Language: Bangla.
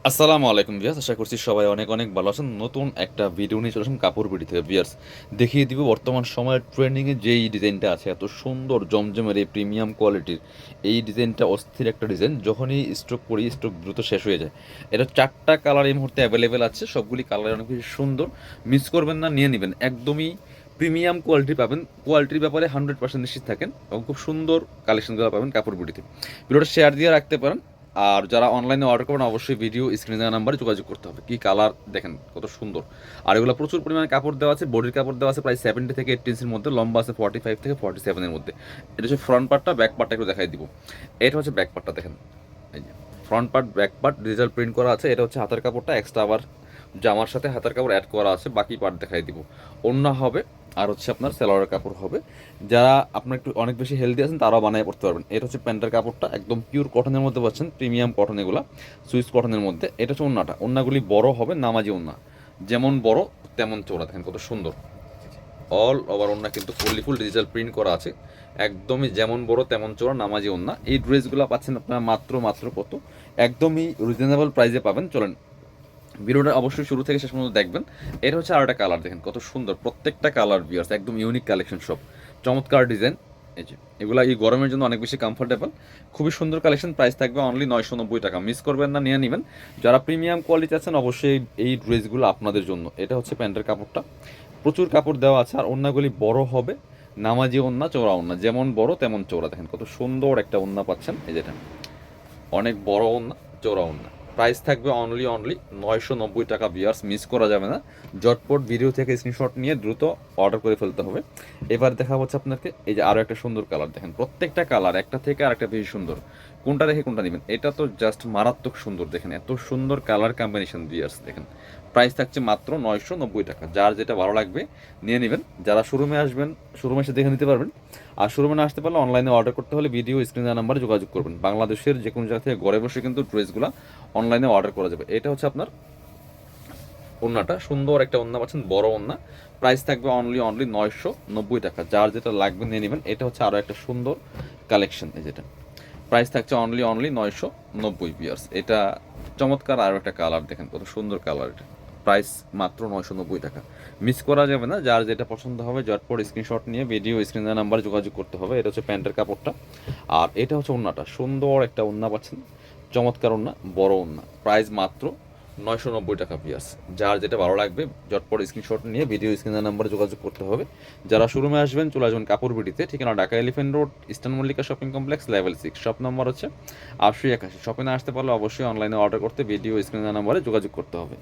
আসসালামু আলাইকুম ভিউয়ার্স, আশা করছি সবাই অনেক অনেক ভালো আছেন। নতুন একটা ভিডিও নিয়ে চলে আসলাম কাপড় বিডি থেকে ভিউয়ার্স। দেখিয়ে দিব বর্তমান সময়ের ট্রেন্ডিংয়ে যেই ডিজাইনটা আছে, এত সুন্দর জমজমের এই প্রিমিয়াম কোয়ালিটির এই ডিজাইনটা অস্থির একটা ডিজাইন। যখনই স্টক করি স্টক দ্রুত শেষ হয়ে যায়। এটা 4টা কালার এই মুহূর্তে অ্যাভেলেবেল আছে, সবগুলি কালার অনেক বেশি সুন্দর। মিস করবেন না, নিয়ে নেবেন। একদমই প্রিমিয়াম কোয়ালিটি পাবেন, কোয়ালিটির ব্যাপারে 100% নিশ্চিত থাকেন এবং খুব সুন্দর কালেকশনগুলো পাবেন কাপড় বিডিতে। ভিডিওটা শেয়ার দিয়ে রাখতে পারেন। আর যারা অনলাইনে অর্ডার করবেন অবশ্যই ভিডিও স্ক্রিনে দেওয়া নাম্বারে যোগাযোগ করতে হবে। কি কালার দেখেন, কত সুন্দর। আর এগুলো প্রচুর পরিমাণে কাপড় দেওয়া আছে, বডির কাপড় দেওয়া আছে প্রায় 70 থেকে 80 ইঞ্চির মধ্যে, লম্বা আছে 45 থেকে 47 এর মধ্যে। এটা হচ্ছে ফ্রন্ট পার্টটা, ব্যাক পার্টটা একটু দেখাই দিব। এটা হচ্ছে ব্যাক পার্টটা দেখেন, এই যে front part back part digital print করা আছে। এটা হচ্ছে হাতের কাপড়টা, এক্সট্রা আবার জামার সাথে হাতের কাপড় অ্যাড করা আছে। বাকি পার্ট দেখাই দিব। ওড়না হবে আর হচ্ছে আপনার সেলোয়ারের কাপড় হবে। যারা আপনার একটু অনেক বেশি হেলদি আছেন তারাও বানিয়ে পড়তে পারবেন। এটা হচ্ছে প্যান্টের কাপড়টা, একদম পিওর কটনের মধ্যে পাচ্ছেন, প্রিমিয়াম কটন এগুলা, সুইস কটনের মধ্যে। এটা হচ্ছে ওড়নাটা, ওড়নাগুলি বড় হবে, নামাজি ওড়না, যেমন বড় তেমন চওড়া। দেখেন কত সুন্দর, অল ওভার ওড়না কিন্তু ফুল ডিজিটাল প্রিন্ট করা আছে। একদমই যেমন বড় তেমন চওড়া, নামাজি ওড়না। এই ড্রেসগুলো পাচ্ছেন আপনারা মাত্র কত, একদমই রিজনেবল প্রাইসে পাবেন। চলেন ভিডিওটা অবশ্যই শুরু থেকে শেষ পর্যন্ত দেখবেন। এটা হচ্ছে আরেকটা কালার, দেখেন কত সুন্দর, প্রত্যেকটা কালার ভিউয়ার্স একদম ইউনিক কালেকশন, সব চমৎকার ডিজাইন। এই যে এগুলা এই গরমের জন্য অনেক বেশি কমফোর্টেবল, খুবই সুন্দর কালেকশন। প্রাইস থাকবে অনলি 990 টাকা। মিস করবেন না, নিয়ে নেবেন। যারা প্রিমিয়াম কোয়ালিটি আছেন অবশ্যই এই ড্রেসগুলো আপনাদের জন্য। এটা হচ্ছে প্যান্টের কাপড়টা, প্রচুর কাপড় দেওয়া আছে। আর ওড়নাগুলি বড় হবে, নামাজি ওড়না, চওড়া ওড়না, যেমন বড় তেমন চওড়া। দেখেন কত সুন্দর একটা ওড়না পাচ্ছেন, এই যেটা অনেক বড় ওড়না, চওড়া ওড়না। প্রাইস থাকবে অনলি 990 টাকা ভিউয়ার্স, মিস করা যাবে না। ঝটপট ভিডিও থেকে স্ক্রিনশট নিয়ে দ্রুত অর্ডার করে ফেলতে হবে। এবার দেখা হচ্ছে আপনাকে এই যে আরও একটা সুন্দর কালার, দেখেন প্রত্যেকটা কালার একটা থেকে আরেকটা বেশি সুন্দর। কোনটা দেখে কোনটা নেবেন, এটা তো জাস্ট মারাত্মক সুন্দর। দেখেন এত সুন্দর কালার কম্বিনেশন ভিউয়ার্স, দেখেন প্রাইস থাকছে মাত্র 990 টাকা। যার যেটা ভালো লাগবে নিয়ে নেবেন। যারা শোরুমে আসবেন শোরুমে এসে দেখে নিতে পারবেন। আর শোরুমে না আসতে পারলে অনলাইনে অর্ডার করতে হলে ভিডিও স্ক্রিনে নাম্বারে যোগাযোগ করবেন। বাংলাদেশের যে কোনো জায়গা থেকে ঘরে বসে কিন্তু ড্রেসগুলো অনলাইনে অর্ডার করা যাবে। এটা হচ্ছে আপনার ওড়নাটা, সুন্দর একটা ওড়না পাচ্ছেন, বড় ওড়না। প্রাইস থাকবে অনলি 990 টাকা। যার যেটা লাগবে নিয়ে নেবেন। এটা হচ্ছে আরও একটা সুন্দর কালেকশন, এই যেটা প্রাইস থাকছে অনলি 990 পিয়ার্স। এটা চমৎকার আরও একটা কালার, দেখেন কত সুন্দর কালার। এটা প্রাইস মাত্র 990 টাকা। মিস করা যাবে না। যার যেটা পছন্দ হবে ঝটপট স্ক্রিনশট নিয়ে ভিডিও স্ক্রিনের নাম্বারে যোগাযোগ করতে হবে। এটা হচ্ছে প্যান্টের কাপড়টা, আর এটা হচ্ছে ওড়নাটা, সুন্দর একটা ওড়না পাচ্ছেন, চমৎকার ওড়না, বড় ওড়না। প্রাইস মাত্র 990 টাকা পিয়ার্স। যার যেটা ভালো লাগবে ঝটপট স্ক্রিনশট নিয়ে ভিডিও স্ক্রিনের নাম্বারে যোগাযোগ করতে হবে। যারা শোরুমে আসবেন চলে আসবেন কাপড় বিডিতে, ঠিকানা Dhaka elephant road, eastern Mallika shopping complex, level 6, shop number হচ্ছে 8081। শপে না আসতে পারলে অবশ্যই অনলাইনে অর্ডার করতে ভিডিও স্ক্রিনের নাম্বারে যোগাযোগ করতে হবে।